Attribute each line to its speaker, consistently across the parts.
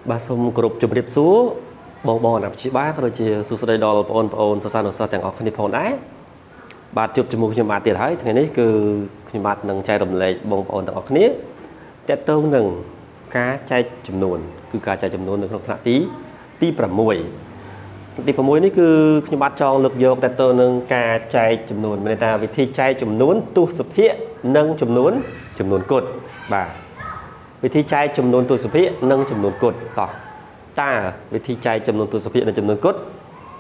Speaker 1: bà xong group chụp điệp số bò nằm chỉ bác rồi chỉ số đây đo ôn số sao tiếng ngọc philippines phone đấy bà chụp cho một nhưng mà tiền thấy thế này cứ nhưng mà nâng chai đồng lệ bông ôn tiếng ngọc này tết tương nâng cá chai chùm nồn cứ cá chai chùm nồn được không tí bầm mùi tí bầm mùi này cứ nhưng mà cho lực vô tết tương nâng cá chai chùm nồn người ta vì thi chai chùm nồn tu sụp hiện nâng chùm nồn cột bàวิธีใจจำนวนตัวสุภีนั่งจำนวนกดต่อตาวิธีใจจำนวนตัวสุภีนั่งจำนวนกด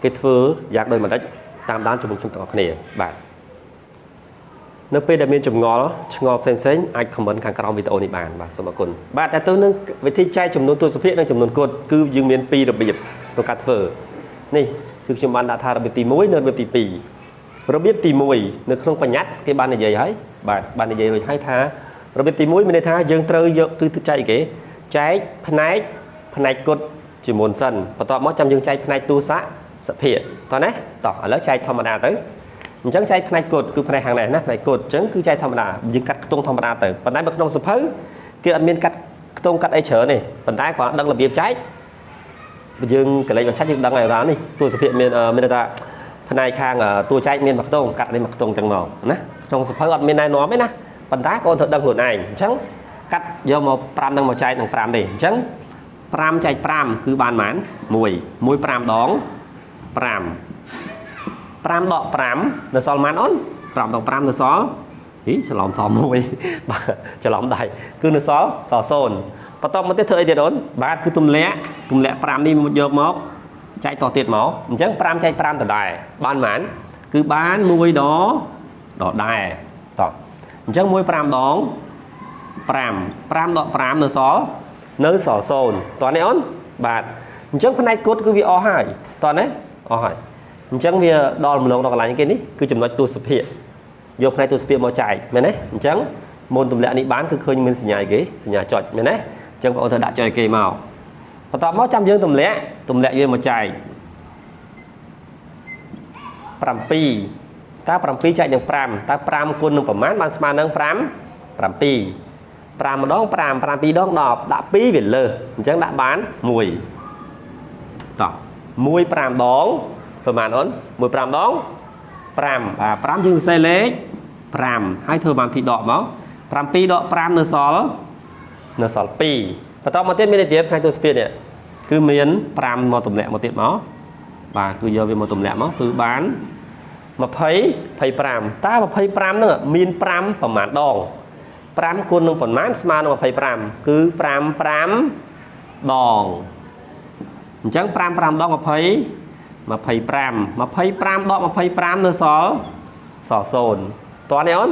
Speaker 1: เกิดฟื้อยากโดยมันได้ตามด้านจมูกจมูกขณีบาดนักเป็นดำเนินจมงอชงอเซนเซนไอคอมเมนต์การกระทำวิดีโอในบานบาดสมกุลบาดแต่ตัวนึงวิธีใจจำนวนตัวสุภีนั่งจำนวนกดคือยังมีปีระเบียบตัวการฟื้นี่คือจำนวนดาธาระเบียบตีมุ้ยเนินเบียบตีปีระเบียบตีมุ้ยในเครื่องปัญญาที่บ้านในใหญ่ให้บาดบ้านในใหญ่เลยให้ท้าเราเป็นตีมุ้ยไม่ได้ท้ายังเตยเยอะคือใจเก๋ใจพนัยกดจีมวนสันพอต่อมาจำยังใจพนัยตูสะสเพียตอนนี้ต่อแล้วใจธรรมดาtớiจังใจพนัยกดคือพนัยhàng nàyนะพนัยกดจังคือใจธรรมดายังกัดตรงธรรมดาtớiปัญหาแบบน้องสุภาพคืออันมีกัดตรงกัดไอเฉยนี่ปัญหาของดังระเบียบใจยังกระไรแบบชัดยังดังไงร้านนี่ตัวสุภาพมีไม่ได้พนัยข้างตัวใจมีหมักตรงกัดในหมักตรงจังหนอนะน้องสุภาพอันมีนายน้อไหมนะปัญหาคนthậtดังหลุดnày chẳng cắt do một pram đang một chai thằng pram đi chẳng pram chai pram cứ bàn mãn mùi pram đón pram đọ pram là sol mãn ón pram đọ pram là sol ý sẽ làm thò mùi sẽ làm đại cứ là sol sò sồn bắt tóc mất tiết thời thì đón bạn cứ tum lẽ pram đi một giờ móc chai tỏ tiệt máu chẳng pram chai pram từ đại bàn mãn cứ bán mùi đó đỏ đài tỏ chẳng môi pram đón pram đọ pram nở xó nở xỏ sồn toàn này ón bạn chẳng phần này cốt cứ vì o hai toàn đấy o hai chẳng vì đo một lần đo lại những cái ní cứ chùm nói tu sụp hiện vô phần này tu sụp hiện màu chạy mày đấy chẳng môn tụm lẹ ní bán cứ khơi như mình xì nhà chọi mày đấy chẳng có thời đã chơi kề màu và tao máu trăm dương tụm lẹ vô màu chạy pram pi ta pram pi chạyอย่างpram ta pram គុណនឹងប្រមាណបានស្មើនឹង5 7 5ម្ដង5 5 2ដង10ដាក់2វាលើអញ្ចឹងដាក់បាន1តោះ1 5ដងប្រមាណអូន1 5ដង5បាទ5យើងសរសេរលេខ5ហើយធ្វើបានទីដកមក7ដក5នៅសល់2បន្តមកទៀតមានទៀតផ្នែកទស្សនវិជ្ជានេះគឺមាន5មកទម្លាក់មកទៀតមកបាទគឺយកវាមកទម្លាក់មកគឺបាន25តើ25ហ្នឹងមាន5ប្រមាណដង5គុណនឹងប្រមាណស្មើនឹង25គឺ5 ដងអញ្ចឹង5 ដង20 25 25ដក25នៅសល់0តើនេះអូន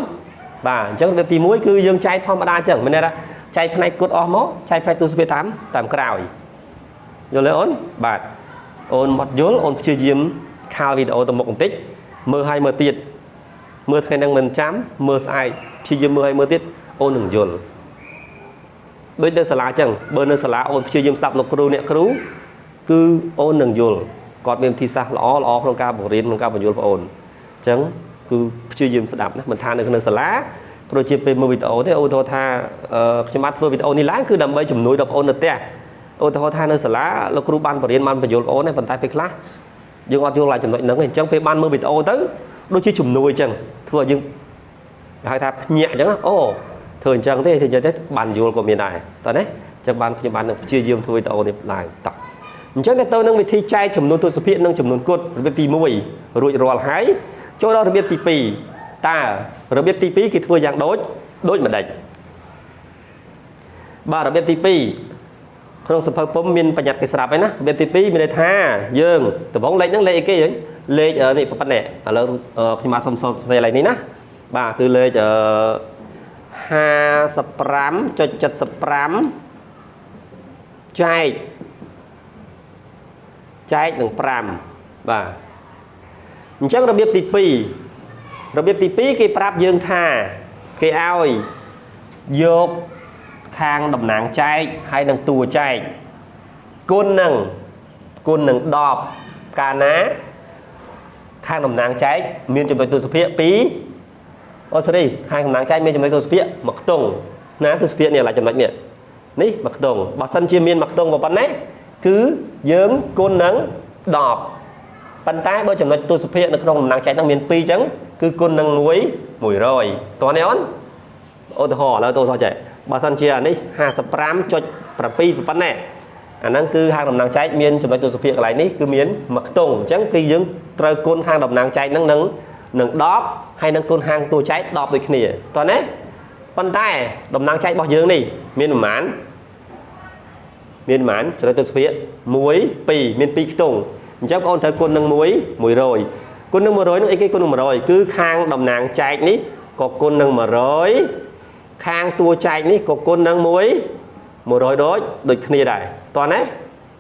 Speaker 1: បាទអញ្ចឹងរបៀបទី1គឺយើងចែកធម្មតាអញ្ចឹងមានន័យថាចែកផ្នែកគុតអស់មកចែកផ្នែកទូសភាតាមក្រោយយល់ទេអូនបាទអូនមកយល់អូនព្យាយាមខាលវីដេអូទៅមុខបន្តិចមើលឲ្យមើលទៀតមើលថ្ងៃហ្នឹងមិនចាំមើលស្អែកព្យាយាមមើលឲ្យមើលទៀតអូននឹងយល់ដូចនៅសាលាអញ្ចឹងបើនៅសាលាអូនព្យាយាមស្ដាប់លោកគ្រូអ្នកគ្រូគឺអូននឹងយល់គាត់មានវិធីសាស្ត្រល្អក្នុងការបង្រៀនក្នុងការបញ្យល់បងអូនអញ្ចឹងគឺព្យាយាមស្ដាប់ណាមិនថានៅក្នុងសាលាគ្រូជាពេលមើលវីដេអូទេអូនថាខ្ញុំបានធ្វើវីដេអូនេះឡើងគឺដើម្បីជំនួយដល់បងអូននៅផ្ទះអូនថានៅសាលាលោកគ្រូបានបង្រៀនបានបញ្យល់បងអូនទេប៉ុន្តែពេលខ្លះយើងអត់យល់ឡើងចំណុចហ្នឹងអញ្ចឹងពេលបានមើលវីដេអូទៅដូចជាជំនួយអញ្ចឹងធ្វើឲ្យយើងហៅថាភ្ញាក់អញ្ចឹងអូធ្វើអញ្ចឹងទេបានយល់ក៏មានដែរតើណាអញ្ចឹងបានខ្ញុំបានព្យាយាមធ្វើវីដេអូនេះឡើងតោះអញ្ចឹងទៅនឹងវិធីចែកចំនួនទស្សភាគនិងចំនួនគុតរបៀបទី1រួចរាល់ហើយចូលដល់របៀបទី2តើរបៀបទី2គេធ្វើយ៉ាងដូចម្ដេចបាទរបៀបទី2ក្នុងសភៅពុំមានបញ្ញត្តិគេស្រាប់ហើយណារបៀបទី2មានន័យថាយើងដំបងលេខហ្នឹងលេខអីគេយើងលេខនេះប៉ុណ្ណេះឥឡូវខ្ញុំមកសុំសរសេរលេខនេះណាបាទគឺលេខ55.75ចែកនឹង5បាទអញ្ចឹងរបៀបទី2គេប្រាប់យើងថាគេឲ្យយកខាងតំណាងចែកហើយនឹងតួចែកគុណនឹង10កាលណាខាងតំណាងចែកមានចំណុចទស្សភាគ2អូសេរីខាងតំណាងចែកមានចំណុចទស្សភាគ1ខ្ទង់ណាទស្សភាគនេះឡើយចំណុចនេះ នេះមកខ្ទង់បើសិនជាមានមកខ្ទង់ប៉ុណ្ណេះគឺយើងគុណនឹង10ប៉ុន្តែបើចំណុចទស្សភាគនៅក្នុងដំណាងចែកហ្នឹងមាន2អញ្ចឹងគឺគុណនឹង1 100តោះនេះអូនឧទាហរណ៍ឥឡូវតោះចែកបើសិនជាអានេះ 55.7 ប៉ុណ្ណេះអាហ្នឹងគឺខាងដំណាងចែកមានចំណុចទស្សភាគកន្លែងនេះគឺមានមកខ្ទង់អញ្ចឹងគឺយើងត្រូវគុណខាងដំណាងចែកហ្នឹងនឹង10ហើយនឹងគុណខាងតួចែក10ដូចគ្នាតោះណាប៉ុន្តែដំណាងចែករបស់យើងនេះមានប្រមាណចំណុចទស្សភាគ1 2មាន2ខ្ទង់អញ្ចឹងបងប្អូនត្រូវគុណនឹង100គុណនឹង100នោះអីគេគុណនឹង100គឺខាងតំណាងចែកនេះក៏គុណនឹង100ខាងតួចែកនេះក៏គុណនឹង100ដូចគ្នាដែរតោះណា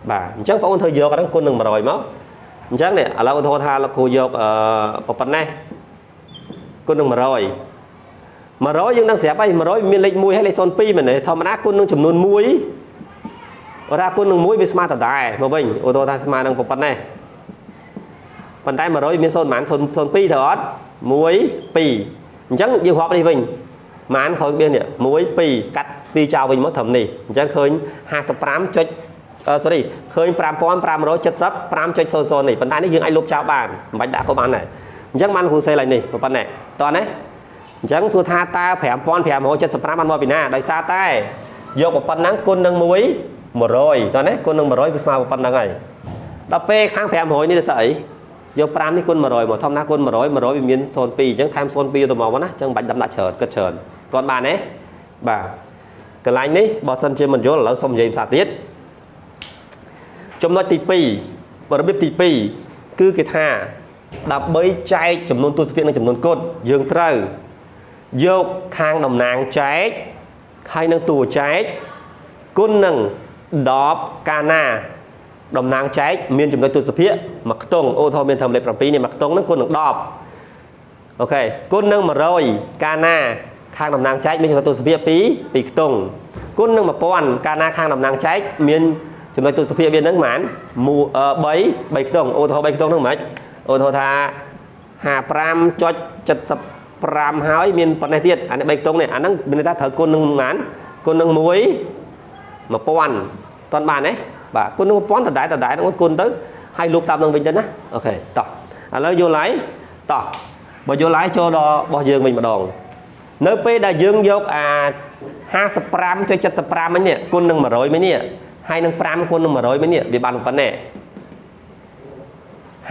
Speaker 1: បាទអញ្ចឹងបងប្អូនធ្វើយកអាហ្នឹងគុណនឹង100មកអញ្ចឹងនេះឥឡូវឧទាហរណ៍ថាលោកគ្រូយកប៉ុណ្ណេះគុណនឹង100យើងដឹងស្រាប់ហើយ100មានលេខ1ហើយលេខ02មែនទេធម្មតាគុណនឹងចំនួន1បើថាគុណនឹង1វាស្មើដដែលមកវិញឧទាហរណ៍ថាស្មើនឹងប៉ុណ្ណេះប៉ុន្តែ100មាន0ប៉ុន្មាន02ត្រូវអត់1 2អញ្ចឹងយើងរាប់នេះវិញប៉ុន្មានខូចវានេះ1 2កាត់2ចោលវិញមកត្រឹមនេះអញ្ចឹងឃើញ55ឃើញ 5570 5.00 នេះប៉ុន្តែនេះយើងអាចលុបចោលបានមិនបាច់ដាក់ក៏បានដែរអញ្ចឹងបានគ្រូសេឡើងនេះប៉ុណ្ណេះតោះណាអញ្ចឹងសួរថាតើ 5575 បានមកពីណាដោយសារតែយកប៉ុណ្ណឹងគុណនឹង100តោះណាគុណនឹង100គឺស្មើប៉ុណ្ណឹងហើយដល់ពេលខាង500នេះទៅស្អីយក5នេះគុណ100មកធម្មតាគុណ100វាមាន02អញ្ចឹងថែម02ទៅមកណាអញ្ចឹងបាច់ដាក់ច្រើនគិតច្រើនគាត់បានទេបាទកន្លែងនេះបើសិនជាមិនយល់ឥឡូវសុំនិយាយភាសាទៀតចំណុចទី2របៀបទី2គឺគេថាដើម្បីចែកចំនួនទស្សភាគនិងចំនួនគុណយើងត្រូវយកខាងតំណាងចែកហើយនឹងតួចែកគុណនឹង10កាលណាតំណាងចែកមានចំណុចទស្សភាគមួយខ្ទង់ឧទាហរណ៍មានត្រឹមលេខ7នេះមួយខ្ទង់ហ្នឹងគុណនឹង10អូខេគុណនឹង100កាលណាខាងតំណាងចែកមានចំណុចទស្សភាគ2ខ្ទង់គុណនឹង1000កាលណាខាងតំណាងចែកមានចំណុចទស្សភាគវានឹងប៉ុន្មាន3ខ្ទង់ឧទាហរណ៍3ខ្ទង់ហ្នឹងមិនឧទាហរណ៍ថា 55.75 ហើយមានប៉ុណ្ណេះទៀតអានេះ3ខ្ទង់នេះអាហ្នឹងមានន័យថាត្រូវគុណនឹងប៉ុន្មានគុណនឹង1000តន់បានទេបាទគុណនឹង1000ដដែលហ្នឹងគុណទៅហើយលុបតាមនឹងវិញទៅណាអូខេតោះឥឡូវយល់ហើយតោះបើយល់ហើយចូលដល់របស់យើងវិញម្ដងនៅពេលដែលយើងយកអា 55.75 មិញនេះគុណនឹង100មិញនេះហើយនឹង5គុណនឹង100មិញនេះវាបានប៉ុណ្ណេះ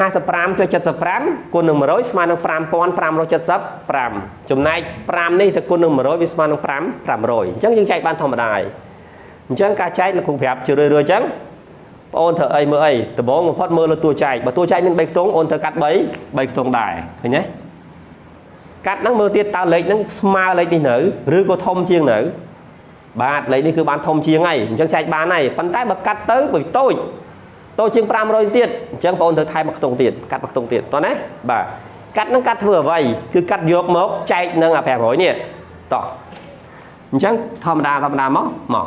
Speaker 1: 55.75 គុណនឹង100ស្មើនឹង 5575 ចំណែក5នេះទៅគុណនឹង100វាស្មើនឹង 500អញ្ចឹងយើងចែកបានធម្មតាហើយអញ្ចឹងការចែកលោកគ្រូប្រាប់ជារឿយៗអញ្ចឹងបងអូនធ្វើអីមើលអីដំបូងបំផុតមើលលើតួចែកបើតួចែកមាន3ខ្ទង់អូនត្រូវកាត់3ខ្ទង់ដែរឃើញទេកាត់ហ្នឹងមើលទៀតតើលេខហ្នឹងស្មើលេខនេះនៅឬក៏ធំជាងនៅបាទលេខនេះគឺបានធំជាងហើយអញ្ចឹងចែកបានហើយប៉ុន្តែបើកាត់ទៅបើតូចជាង500ទៀតអញ្ចឹងបងអូនត្រូវថែមមួយខ្ទង់ទៀតកាត់មួយខ្ទង់ទៀតតោះណាបាទកាត់ហ្នឹងកាត់ធ្វើអ្វីគឺកាត់យកមកចែកនឹងអា500នេះតោះអញ្ចឹងធម្មតាមក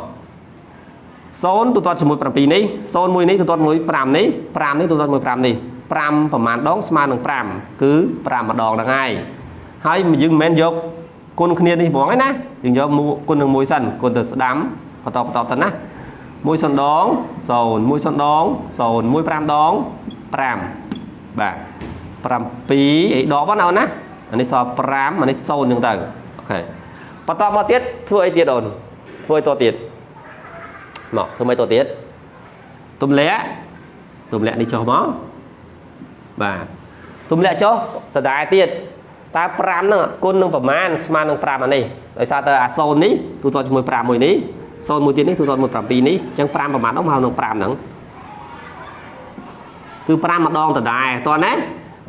Speaker 1: 0ទូទាត់ជាមួយ7នេះ01នេះទូទាត់ជាមួយ5នេះ5នេះទូទាត់ជាមួយ5នេះ5ប្រមាណដងស្មើនឹង5គឺ5ម្ដងហ្នឹងហើយយើងមិនមែនយកគុណគ្នានេះហ្មងឯណាយើងយកគុណនឹង1សិនគុណទៅស្ដាំបន្តទៅណា1សណ្ដង0 1សណ្ដង0 1 5ដង5បាទ7អីដកបងអូនណាអានេះសល់5អានេះ0ហ្នឹងទៅអូខេបន្តមកទៀតធ្វើអីទៀតអូនធ្វើអីតទៀតមកធ្វើមិនតទៀតទម្លាក់នេះចុះមកបាទទម្លាក់ចុះដដែលទៀតតើ5ហ្នឹងគុណនឹងប្រមាណស្មើនឹង5អានេះដោយសារតែអា0នេះទូទាត់ជាមួយ5មួយនេះ0មួយទៀតនេះទូទាត់ជាមួយ7នេះអញ្ចឹង5ប្រមាណដល់មកនឹង5ហ្នឹងគឺ5ម្ដងដដែលតោះណា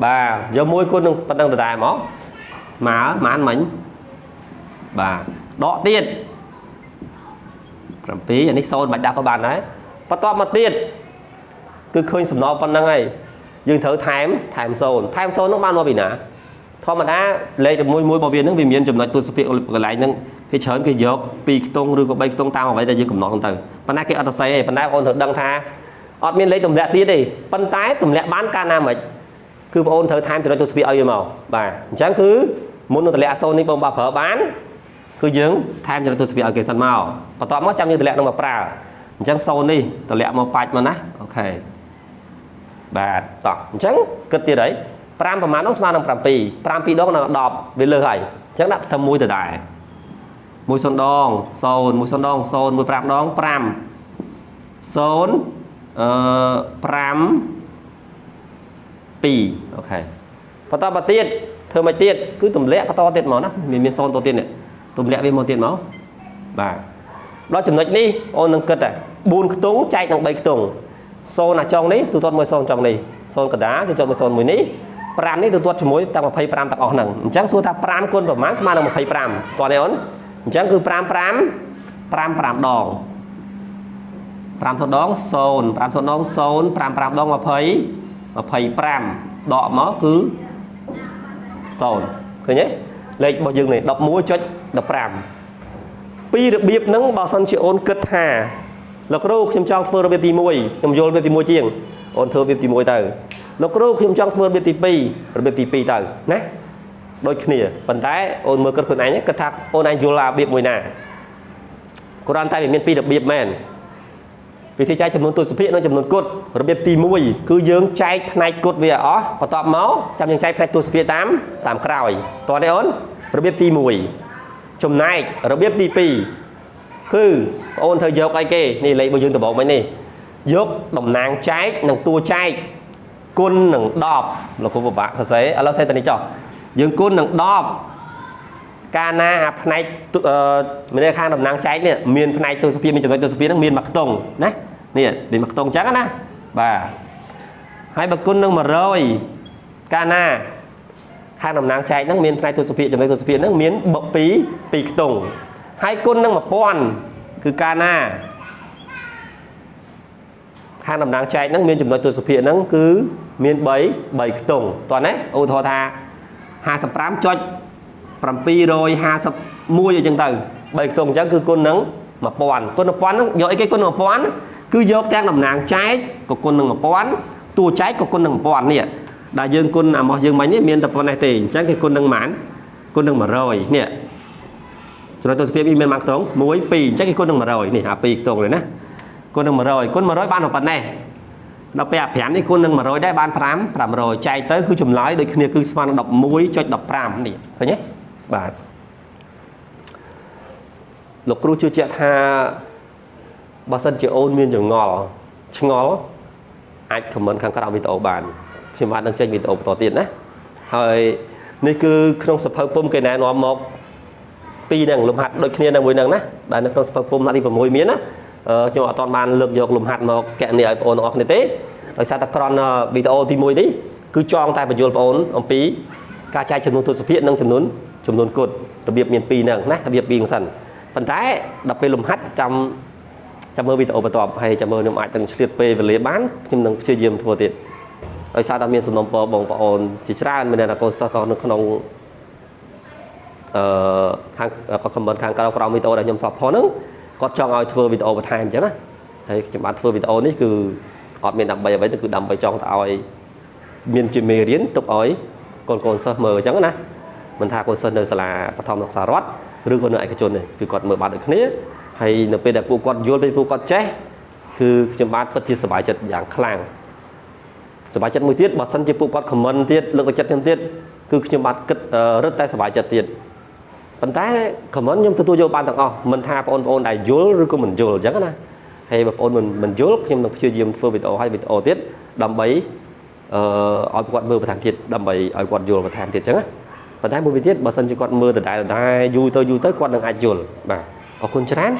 Speaker 1: បាទយកមួយគុណនឹងប៉ុណ្្នឹងដដែលមកស្មើប៉ុន្មានមិញបាទដកទៀត7អានេះ0មិនដាក់ក៏បានដែរបន្ទាប់មកទៀតគឺឃើញសំណល់ប៉ុណ្្នឹងហើយយើងត្រូវថែម0ហ្នឹងបានមកពីណាធម្មតាលេខមួយរបស់វានឹងវាមានចំណុចទស្សភាគកន្លែងហ្នឹងគេច្រើនគេយក2ខ្ទង់ឬក៏3ខ្ទង់តាមអ្វីដែលយើងកំណត់ហ្នឹងទៅប៉ុន្តែគេអត់ទៅសេទេប៉ុន្តែបងប្អូនត្រូវដឹងថាអត់មានលេខទម្លាក់ទៀតទេប៉ុន្តែទម្លាក់បានកាលណាមិនគឺបងប្អូនត្រូវថែមចំណុចទស្សភាគឲ្យវាមកបាទអញ្ចឹងគឺមុននឹងទម្លាក់0នេះបងប្អូនប្រើបាន គឺយើងថែមចំណុចទស្សនវិជ្ជាឲ្យគេសិនមកបន្ទាប់មកចាំយើងតម្លាក់នឹងមកប្រើអញ្ចឹង0នេះតម្លាក់មកបាច់មកណាអូខេបាទតោះអញ្ចឹងគិតទៀតហើយ5ប្រមាណនោះស្មើនឹង7 5 2ដងនឹង10វាលើសហើយអញ្ចឹងដាក់ធ្វើ1ទៅដែរ1 0 ដង0 1 0 ដង0 1 5ដង5 0 5 2អូខេបន្តមកទៀតធ្វើមកទៀតគឺទម្លាក់បន្តទៀតមកណាមាន0ទៅទៀតនេះទម្លាក់វាមកទៀតមកបាទដល់ចំណុចនេះអូននឹងគិតតែ4ខ្ទង់ចែកនឹង3ខ្ទង់0អាចុងនេះទូទាត់មួយ0ចុងនេះ0កណ្ដាលទូទាត់មួយ0មួយនេះ5នេះទូទាត់ជាមួយទាំង25ទាំងអស់ហ្នឹងអញ្ចឹងសួរថា5គុណប្រមាណស្មើនឹង25តោះនេះអូនអញ្ចឹងគឺ5 5 5 5ដង5 0 ដង0 5 0 ដង0 5 5ដង20 25ដកមកគឺ0ឃើញទេលេខរបស់យើងនេះ 11.15 ពីរបៀបហ្នឹងបើសិនជាអូនគិតថាលោកគ្រូខ្ញុំចង់ធ្វើរបៀបទី1ខ្ញុំយល់របៀបទី1ជាងអូនធ្វើរបៀបទី1ទៅលោកគ្រូខ្ញុំចង់ធ្វើរបៀបទី2របៀបទី2ទៅណាដូចគ្នាប៉ុន្តែអូនមើលគិតខ្លួនឯងគិតថាអូនឯងយល់របៀបមួយណាគ្រាន់តែវាមាន2របៀបមែនវិធីចែកចំនួនទស្សនវិជ្ជានិងចំនួនគុតរបៀបទី1គឺយើងចែកផ្នែកគុតវាអស់បន្ទាប់មកចាំយើងចែកផ្នែកទស្សនវិជ្ជាតាមក្រោយតោះនេះអូនរបៀបទី1ចំណែករបៀបទី2គឺបងអូនត្រូវយកអីគេនេះលេខរបស់យើងដំបូងមិញនេះយកតំណាងចែកនិងតួចែកគុណនឹង10លោកគ្រូពិបាកសរសេរឥឡូវសេទៅនេះចុះយើងគុណនឹង10កាលណាអាផ្នែកមានខាងតំណាងចែកនេះមានផ្នែកទស្សនវិជ្ជាមានចំណុចទស្សនវិជ្ជានឹងមានមួយខ្ទង់ណានេះមានមួយខ្ទង់អញ្ចឹងណាបាទហើយបើគុណនឹង100កាលណាខាងតំណាងចែកហ្នឹងមានផ្នែកទស្សនវិជ្ជាចំណុចទស្សនវិជ្ជាហ្នឹងមានបុក2ខ្ទង់ហើយគុណនឹង1000គឺកាលណាខាងតំណាងចែកហ្នឹងមានចំណុចទស្សនវិជ្ជាហ្នឹងគឺមាន3ខ្ទង់តោះណាឧទាហរណ៍ថា55.751អញ្ចឹងទៅ3ខ្ទង់អញ្ចឹងគឺគុណនឹង1000គុណ1000ហ្នឹងយកអីគេគុណនឹង1000គឺយកទាំងតំណាងចែកក៏គុណនឹង1000តួចែកក៏គុណនឹង1000នេះដែលយើងគុណអារបស់យើងមិញនេះមានតែប៉ុណ្ណេះទេអញ្ចឹងគេគុណនឹងប៉ុន្មានគុណនឹង100នេះចំណុចទស្សនវិជ្ជាមានប៉ុន្មានខ្ទង់1 2អញ្ចឹងគេគុណនឹង100នេះអា2ខ្ទង់នេះណាគុណនឹង100គុណ100បានប៉ុណ្ណេះដល់ពេលអា5នេះគុណនឹង100ដែរបាន500ចែកទៅគឺចម្លើយដូចគ្នាគឺស្មើនឹង11.15នេះឃើញទេបាទលោកគ្រូជឿជាក់ថាបើសិនជាអូនមានចងល់ឆ្ងល់អាចខមមិនខាងក្រោមវីដេអូបានខ្ញុំអាចនឹងចេញវីដេអូបន្តទៀតណាហើយនេះគឺក្នុងសភៅពុំគេណែនាំមកពីរហ្នឹងលំហាត់ដូចគ្នានឹងមួយហ្នឹងណាដែលនៅក្នុងសភៅពុំណាទី6មានណាខ្ញុំអត់ទាន់បានលើកយកលំហាត់មកកណនីឲ្យបងប្អូនទាំងអស់គ្នាទេដោយសារតែក្រនវីដេអូទី1នេះគឺចងតែបញ្យល់បងប្អូនអំពីការចែកចំនួនទស្សនវិជ្ជានិងចំនួនគុតរបៀបមាន2ហ្នឹងណារបៀប2ហ្នឹងសិនប៉ុន្តែដល់ពេលលំហាត់ចាំមើលវីដេអូបន្ទាប់ហើយចាំមើលខ្ញុំអាចនឹងឆ្លៀតពេលវេលាបានខ្ញុំនឹងព្យាយាមធ្វើទៀតដោយសារតែមានសំណុំពរបងប្អូនជាច្រើនមានអ្នកកូនសិស្សក៏នៅក្នុងខាងខមមិនខាងក្រោមវីដេអូដែលខ្ញុំស្រាប់ផងហ្នឹងគាត់ចង់ឲ្យធ្វើវីដេអូបន្ថែមអញ្ចឹងណាហើយខ្ញុំបានធ្វើវីដេអូនេះគឺអត់មានដើម្បីអ្វីទេគឺដើម្បីចង់ទៅឲ្យមានជាមេរៀនទុកឲ្យកូនសិស្សមើលអញ្ចឹងណាមិនថាកូនសិស្សនៅសាលាបឋមសិក្សារដ្ឋឬក៏នៅឯកជនទេគឺគាត់មើលបានដូចគ្នាហើយនៅពេលដែលពួកគាត់យល់ពេលពួកគាត់ចេះគឺខ្ញុំបានពិតជាសប្បាយចិត្តយ៉ាងខ្លាំងសប្បាយចិត្តមួយទៀតបើសិនជាពួកគាត់ខមមិនទៀតលើកទឹកចិត្តខ្ញុំទៀតគឺខ្ញុំបានគិតរឹតតែសប្បាយចិត្តទៀតប៉ុន្តែខមមិនខ្ញុំទទួលយកបានទាំងអស់មិនថាបងប្អូនដែលយល់ឬក៏មិនយល់អញ្ចឹងណាហើយបងប្អូនមិនយល់ខ្ញុំនឹងព្យាយាមធ្វើវីដេអូហើយវីដេអូទៀតដើម្បីឲ្យគាត់មើលបន្ថែមទៀតដើម្បីឲ្យគាត់យល់បន្ថែមទៀតអញ្ចឹងណាប៉ុន្តែមួយវិញទៀតបើសិនជាគាត់មើលដដែលយូរទៅគាត់នឹងអាចយល់បាទអរគុណច្រើន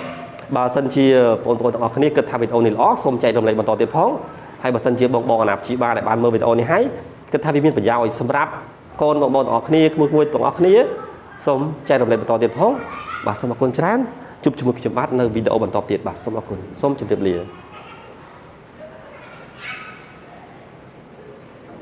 Speaker 1: បើសិនជាបងប្អូនទាំងអស់គ្នាគិតថាវីដេអូនេះល្អសូមចែករំលែកបន្តទៀតផងហើយបើសិនជាបងអាណាព្យាបាលដែលបានមើលវីដេអូនេះហើយគិតថាវាមានប្រយោជន៍សម្រាប់កូនបងទាំងអស់គ្នាក្មួយទាំងអស់គ្នាសូមចែករំលែកបន្តទៀតផងបាទសូមអរគុណច្រើនជួបជាមួយខ្ញុំបាទនៅវីដេអូបន្តទៀតបាទសូមអរគុណសូមជម្រាបលា